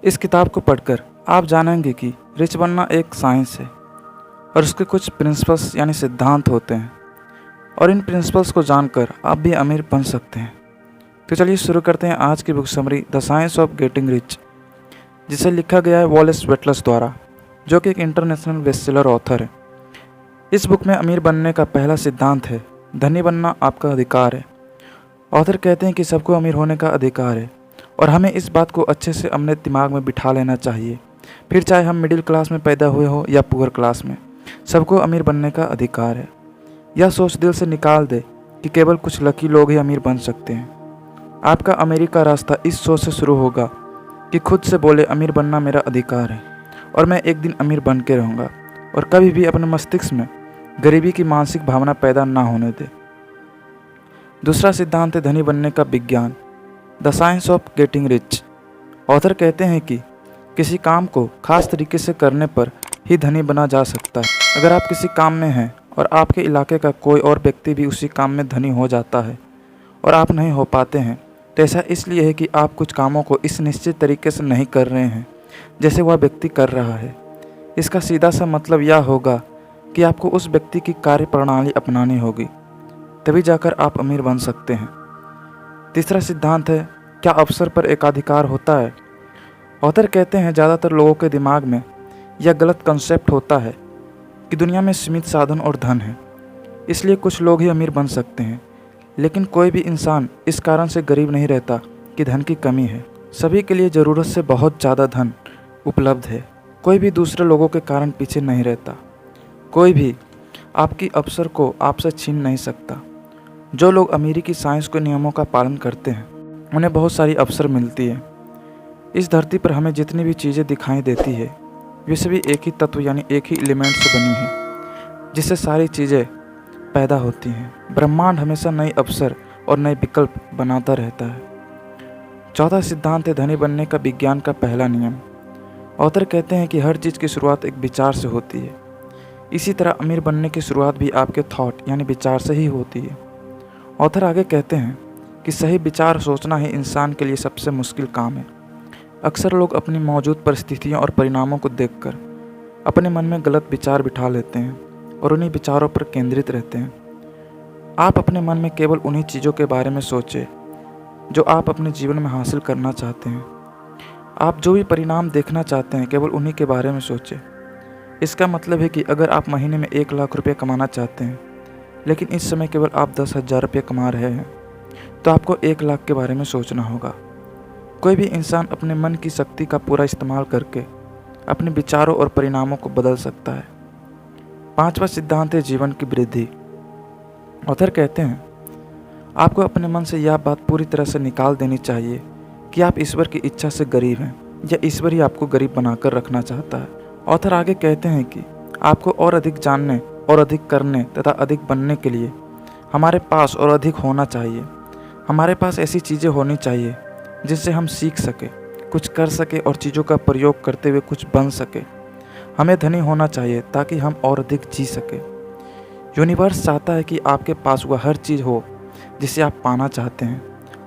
इस किताब को पढ़कर आप जानेंगे कि रिच बनना एक साइंस है और उसके कुछ प्रिंसिपल्स यानी सिद्धांत होते हैं, और इन प्रिंसिपल्स को जानकर आप भी अमीर बन सकते हैं। तो चलिए शुरू करते हैं आज की book summary the science of getting rich, जिसे लिखा गया है वॉलेस वेटलस द्वारा, जो कि एक इंटरनेशनल बेस्टसेलर ऑथर है। इस बुक में अमीर बनने का पहला सिद्धांत है, धनी बनना आपका अधिकार है। ऑथर कहते हैं कि सबको अमीर होने का अधिकार है और हमें इस बात को अच्छे से अपने दिमाग में बिठा लेना चाहिए। फिर चाहे हम मिडिल क्लास में पैदा हुए हो या पुअर क्लास में, सबको अमीर बनने का अधिकार है। यह सोच दिल से निकाल दे कि केवल कुछ लकी लोग ही अमीर बन सकते हैं। आपका अमीरी का रास्ता इस सोच से शुरू होगा कि खुद से बोले अमीर बनना मेरा अधिकार है और मैं एक दिन अमीर बन के रहूँगा, और कभी भी अपने मस्तिष्क में गरीबी की मानसिक भावना पैदा ना होने दे। दूसरा सिद्धांत है धनी बनने का विज्ञान, the science of getting rich. Author कहते हैं कि किसी काम को खास तरीके से करने पर ही धनी बना जा सकता है। अगर आप किसी काम में हैं और आपके इलाके का कोई और व्यक्ति भी उसी काम में धनी हो जाता है और आप नहीं हो पाते हैं, तो ऐसा इसलिए है कि आप कुछ कामों को इस निश्चित तरीके से नहीं कर रहे हैं जैसे वह व्यक्ति कर रहा है। इसका सीधा सा मतलब यह होगा कि आपको उस व्यक्ति की कार्य प्रणाली अपनानी होगी, तभी जाकर आप अमीर बन सकते हैं। तीसरा सिद्धांत है, क्या अवसर पर एकाधिकार होता है। ऑथर कहते हैं ज़्यादातर लोगों के दिमाग में यह गलत कंसेप्ट होता है कि दुनिया में सीमित साधन और धन है, इसलिए कुछ लोग ही अमीर बन सकते हैं। लेकिन कोई भी इंसान इस कारण से गरीब नहीं रहता कि धन की कमी है। सभी के लिए ज़रूरत से बहुत ज़्यादा धन उपलब्ध है। कोई भी दूसरे लोगों के कारण पीछे नहीं रहता। कोई भी आपकी अवसर को आपसे छीन नहीं सकता। जो लोग अमीरी की साइंस के नियमों का पालन करते हैं, उन्हें बहुत सारी अवसर मिलती है। इस धरती पर हमें जितनी भी चीज़ें दिखाई देती है, वे सभी एक ही तत्व यानी एक ही एलिमेंट से बनी हैं, जिससे सारी चीज़ें पैदा होती हैं। ब्रह्मांड हमेशा नए अवसर और नए विकल्प बनाता रहता है। चौथा सिद्धांत है धनी बनने का विज्ञान का पहला नियम। ऑथर कहते हैं कि हर चीज़ की शुरुआत एक विचार से होती है। इसी तरह अमीर बनने की शुरुआत भी आपके थॉट यानी विचार से ही होती है। ऑथर आगे कहते हैं कि सही विचार सोचना ही इंसान के लिए सबसे मुश्किल काम है। अक्सर लोग अपनी मौजूद परिस्थितियों और परिणामों को देखकर अपने मन में गलत विचार बिठा लेते हैं और उन्हीं विचारों पर केंद्रित रहते हैं। आप अपने मन में केवल उन्हीं चीज़ों के बारे में सोचें जो आप अपने जीवन में हासिल करना चाहते हैं। आप जो भी परिणाम देखना चाहते हैं, केवल उन्हीं के बारे में सोचें। इसका मतलब है कि अगर आप महीने में 1 लाख रुपये कमाना चाहते हैं, लेकिन इस समय केवल आप 10,000 रुपये कमा रहे हैं, तो आपको 1 लाख के बारे में सोचना होगा। कोई भी इंसान अपने मन की शक्ति का पूरा इस्तेमाल करके अपने विचारों और परिणामों को बदल सकता है। पांचवा सिद्धांत है जीवन की वृद्धि। ऑथर कहते हैं आपको अपने मन से यह बात पूरी तरह से निकाल देनी चाहिए कि आप ईश्वर की इच्छा से गरीब हैं या ईश्वर ही आपको गरीब बनाकर रखना चाहता है। ऑथर आगे कहते हैं कि आपको और अधिक जानने और अधिक करने तथा अधिक बनने के लिए हमारे पास और अधिक होना चाहिए। हमारे पास ऐसी चीज़ें होनी चाहिए जिससे हम सीख सके, कुछ कर सके और चीज़ों का प्रयोग करते हुए कुछ बन सके। हमें धनी होना चाहिए ताकि हम और अधिक जी सके। यूनिवर्स चाहता है कि आपके पास वह हर चीज़ हो जिसे आप पाना चाहते हैं।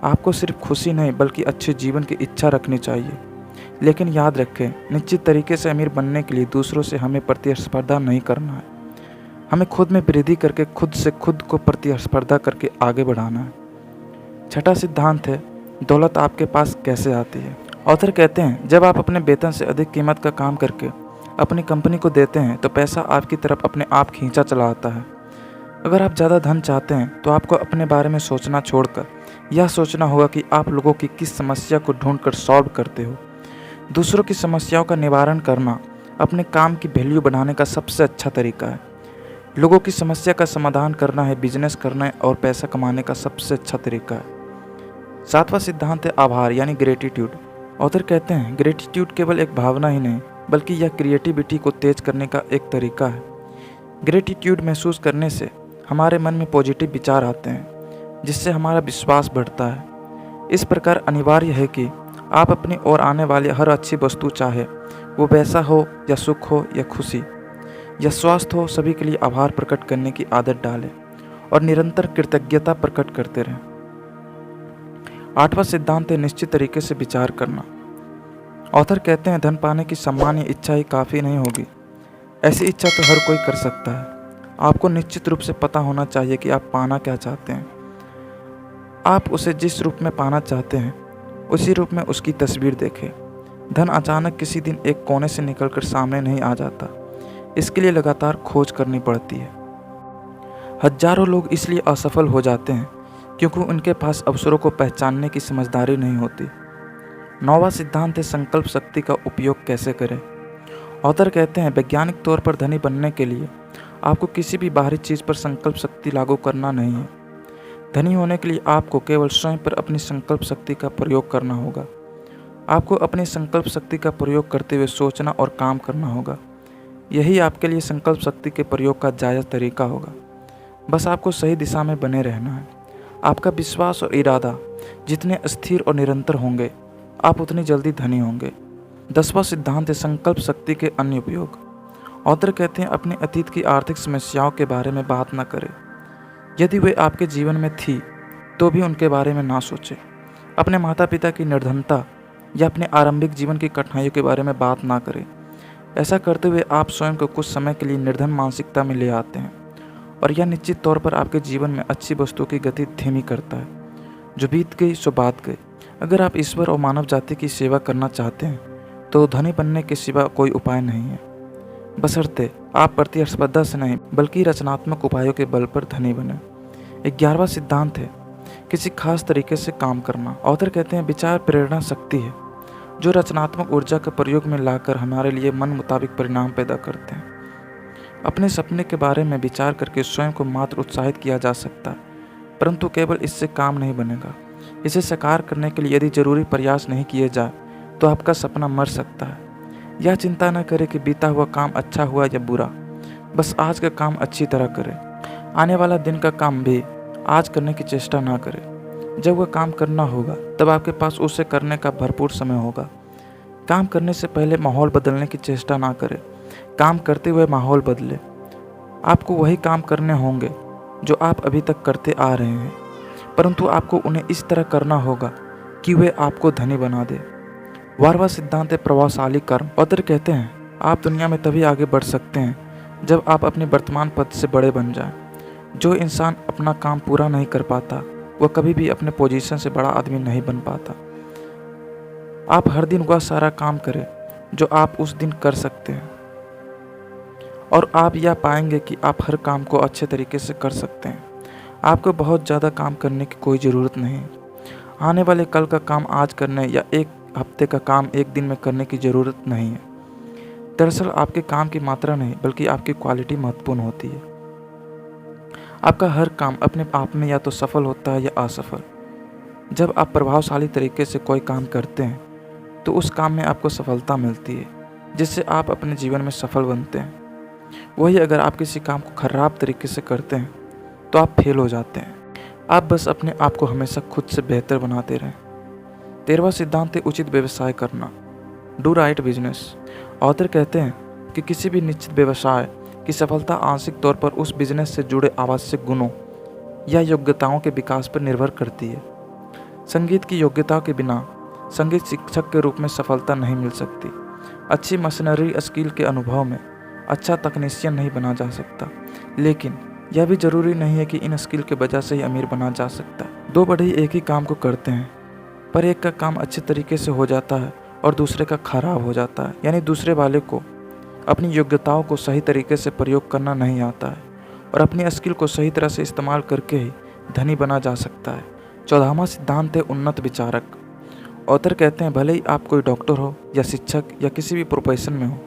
आपको सिर्फ खुशी नहीं बल्कि अच्छे जीवन की इच्छा रखनी चाहिए। लेकिन याद रखें, निश्चित तरीके से अमीर बनने के लिए दूसरों से हमें प्रतिस्पर्धा नहीं करना है। हमें खुद में वृद्धि करके खुद से खुद को प्रतिस्पर्धा करके आगे बढ़ाना है। छठा सिद्धांत है दौलत आपके पास कैसे आती है। ऑथर कहते हैं जब आप अपने वेतन से अधिक कीमत का काम करके अपनी कंपनी को देते हैं, तो पैसा आपकी तरफ अपने आप खींचा चला आता है। अगर आप ज़्यादा धन चाहते हैं तो आपको अपने बारे में सोचना छोड़कर यह सोचना होगा कि आप लोगों की किस समस्या को ढूंढकर सॉल्व करते हो। दूसरों की समस्याओं का निवारण करना अपने काम की वैल्यू बढ़ाने का सबसे अच्छा तरीका है। लोगों की समस्या का समाधान करना है बिजनेस करने और पैसा कमाने का सबसे अच्छा तरीका है। सातवां सिद्धांत है आभार यानी ग्रेटिट्यूड। ऑथर कहते हैं ग्रेटिट्यूड केवल एक भावना ही नहीं बल्कि यह क्रिएटिविटी को तेज करने का एक तरीका है। ग्रेटिट्यूड महसूस करने से हमारे मन में पॉजिटिव विचार आते हैं, जिससे हमारा विश्वास बढ़ता है। इस प्रकार अनिवार्य है कि आप अपनी ओर आने वाली हर अच्छी वस्तु, चाहे वो पैसा हो या सुख हो या खुशी या स्वास्थ्य हो, सभी के लिए आभार प्रकट करने की आदत डालें और निरंतर कृतज्ञता प्रकट करते रहें। आठवां सिद्धांत है निश्चित तरीके से विचार करना। ऑथर कहते हैं धन पाने की सामान्य इच्छा ही काफ़ी नहीं होगी। ऐसी इच्छा तो हर कोई कर सकता है। आपको निश्चित रूप से पता होना चाहिए कि आप पाना क्या चाहते हैं। आप उसे जिस रूप में पाना चाहते हैं उसी रूप में उसकी तस्वीर देखें। धन अचानक किसी दिन एक कोने से निकलकर सामने नहीं आ जाता। इसके लिए लगातार खोज करनी पड़ती है। हजारों लोग इसलिए असफल हो जाते हैं क्योंकि उनके पास अवसरों को पहचानने की समझदारी नहीं होती। 9वां सिद्धांत है संकल्प शक्ति का उपयोग कैसे करें। ऑथर कहते हैं वैज्ञानिक तौर पर धनी बनने के लिए आपको किसी भी बाहरी चीज़ पर संकल्प शक्ति लागू करना नहीं है। धनी होने के लिए आपको केवल स्वयं पर अपनी संकल्प शक्ति का प्रयोग करना होगा। आपको अपनी संकल्प शक्ति का प्रयोग करते हुए सोचना और काम करना होगा। यही आपके लिए संकल्प शक्ति के प्रयोग का जायज़ तरीका होगा। बस आपको सही दिशा में बने रहना है। आपका विश्वास और इरादा जितने स्थिर और निरंतर होंगे, आप उतनी जल्दी धनी होंगे। 10वां सिद्धांत है संकल्प शक्ति के अन्य उपयोग। ऑथर कहते हैं अपने अतीत की आर्थिक समस्याओं के बारे में बात न करें। यदि वे आपके जीवन में थी तो भी उनके बारे में ना सोचें। अपने माता पिता की निर्धनता या अपने आरंभिक जीवन की कठिनाइयों के बारे में बात ना करें। ऐसा करते हुए आप स्वयं को कुछ समय के लिए निर्धन मानसिकता में ले आते हैं और यह निश्चित तौर पर आपके जीवन में अच्छी वस्तुओं की गति धीमी करता है। जो बीत गई सो बात गई। अगर आप ईश्वर और मानव जाति की सेवा करना चाहते हैं तो धनी बनने के सिवा कोई उपाय नहीं है, बशर्ते आप प्रतिस्पर्धा से नहीं बल्कि रचनात्मक उपायों के बल पर धनी बने। 11वां सिद्धांत है किसी खास तरीके से काम करना। ऑथर कहते हैं विचार प्रेरणा शक्ति है जो रचनात्मक ऊर्जा का प्रयोग में लाकर हमारे लिए मन मुताबिक परिणाम पैदा करते हैं। अपने सपने के बारे में विचार करके स्वयं को मात्र उत्साहित किया जा सकता है, परंतु केवल इससे काम नहीं बनेगा। इसे साकार करने के लिए यदि जरूरी प्रयास नहीं किए जाए तो आपका सपना मर सकता है। यह चिंता न करें कि बीता हुआ काम अच्छा हुआ या बुरा, बस आज का काम अच्छी तरह करें। आने वाला दिन का काम भी आज करने की चेष्टा ना करें। जब वह काम करना होगा तब आपके पास उसे करने का भरपूर समय होगा। काम करने से पहले माहौल बदलने की चेष्टा ना करें, काम करते हुए माहौल बदले। आपको वही काम करने होंगे जो आप अभी तक करते आ रहे हैं, परंतु आपको उन्हें इस तरह करना होगा कि वे आपको धनी बना दे। 12वां सिद्धांत है प्रभावशाली कर्म। ऑथर कहते हैं आप दुनिया में तभी आगे बढ़ सकते हैं जब आप अपने वर्तमान पद से बड़े बन जाएं। जो इंसान अपना काम पूरा नहीं कर पाता वह कभी भी अपने पोजीशन से बड़ा आदमी नहीं बन पाता। आप हर दिन वह सारा काम करें जो आप उस दिन कर सकते हैं और आप यह पाएंगे कि आप हर काम को अच्छे तरीके से कर सकते हैं। आपको बहुत ज़्यादा काम करने की कोई ज़रूरत नहीं है। आने वाले कल का काम आज करने या एक हफ्ते का काम एक दिन में करने की ज़रूरत नहीं है। दरअसल आपके काम की मात्रा नहीं बल्कि आपकी क्वालिटी महत्वपूर्ण होती है। आपका हर काम अपने आप में या तो सफल होता है या असफल। जब आप प्रभावशाली तरीके से कोई काम करते हैं तो उस काम में आपको सफलता मिलती है जिससे आप अपने जीवन में सफल बनते हैं। वही अगर आप किसी काम को खराब तरीके से करते हैं तो आप फेल हो जाते हैं। आप बस अपने आप को हमेशा खुद से बेहतर बनाते रहें। 13वां सिद्धांत है उचित व्यवसाय करना। Do right business. ऑथर कहते हैं कि किसी भी निश्चित व्यवसाय की सफलता आंशिक तौर पर उस बिजनेस से जुड़े आवश्यक गुणों या योग्यताओं के विकास पर निर्भर करती है। संगीत की योग्यताओं के बिना संगीत शिक्षक के रूप में सफलता नहीं मिल सकती। अच्छी मशीनरी स्किल के अनुभव में अच्छा तकनीशियन नहीं बना जा सकता, लेकिन यह भी जरूरी नहीं है कि इन स्किल के वजह से ही अमीर बना जा सकता है। दो बढ़ई एक ही काम को करते हैं, पर एक का काम अच्छे तरीके से हो जाता है और दूसरे का खराब हो जाता है। यानी दूसरे वाले को अपनी योग्यताओं को सही तरीके से प्रयोग करना नहीं आता है और अपनी स्किल को सही तरह से इस्तेमाल करके ही धनी बना जा सकता है। 14वां सिद्धांत है उन्नत विचारक। ऑथर कहते हैं भले ही आप कोई डॉक्टर हो या शिक्षक या किसी भी प्रोफेशन में हो,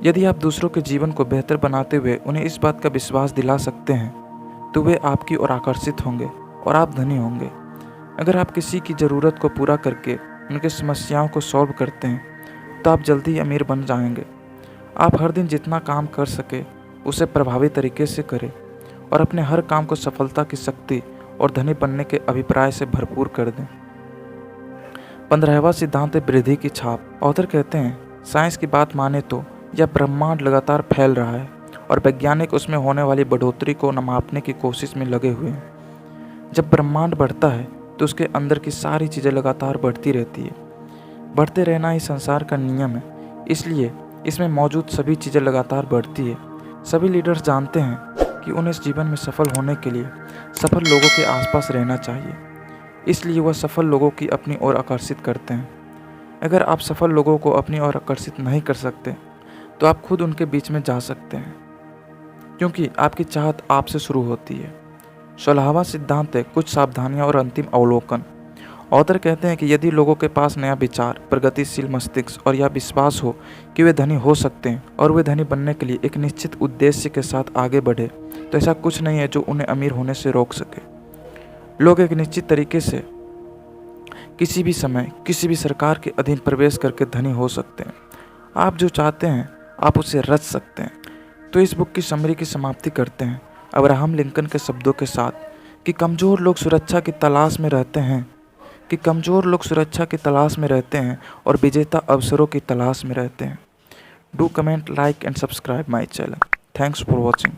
यदि आप दूसरों के जीवन को बेहतर बनाते हुए उन्हें इस बात का विश्वास दिला सकते हैं तो वे आपकी ओर आकर्षित होंगे और आप धनी होंगे। अगर आप किसी की ज़रूरत को पूरा करके उनकी समस्याओं को सॉल्व करते हैं तो आप जल्दी ही अमीर बन जाएंगे। आप हर दिन जितना काम कर सके उसे प्रभावी तरीके से करें और अपने हर काम को सफलता की शक्ति और धनी बनने के अभिप्राय से भरपूर कर दें। 15वां सिद्धांत है वृद्धि की छाप। ऑथर कहते हैं साइंस की बात माने तो यह ब्रह्मांड लगातार फैल रहा है और वैज्ञानिक उसमें होने वाली बढ़ोतरी को मापने की कोशिश में लगे हुए हैं। जब ब्रह्मांड बढ़ता है तो उसके अंदर की सारी चीज़ें लगातार बढ़ती रहती है। बढ़ते रहना ही संसार का नियम है, इसलिए इसमें मौजूद सभी चीज़ें लगातार बढ़ती है। सभी लीडर्स जानते हैं कि उन्हें इस जीवन में सफल होने के लिए सफल लोगों के आसपास रहना चाहिए, इसलिए वह सफल लोगों की अपनी ओर आकर्षित करते हैं। अगर आप सफल लोगों को अपनी ओर आकर्षित नहीं कर सकते तो आप खुद उनके बीच में जा सकते हैं, क्योंकि आपकी चाहत आपसे शुरू होती है। 16वां सिद्धांत है कुछ सावधानियां और अंतिम अवलोकन। ऑथर कहते हैं कि यदि लोगों के पास नया विचार, प्रगतिशील मस्तिष्क और यह विश्वास हो कि वे धनी हो सकते हैं और वे धनी बनने के लिए एक निश्चित उद्देश्य के साथ आगे बढ़े, तो ऐसा कुछ नहीं है जो उन्हें अमीर होने से रोक सके। लोग एक निश्चित तरीके से किसी भी समय किसी भी सरकार के अधीन प्रवेश करके धनी हो सकते हैं। आप जो चाहते हैं आप उसे रच सकते हैं। तो इस बुक की समरी की समाप्ति करते हैं अब्राहम लिंकन के शब्दों के साथ कि कमज़ोर लोग सुरक्षा की तलाश में रहते हैं और विजेता अवसरों की तलाश में रहते हैं। Do comment, like and subscribe my channel. Thanks for watching.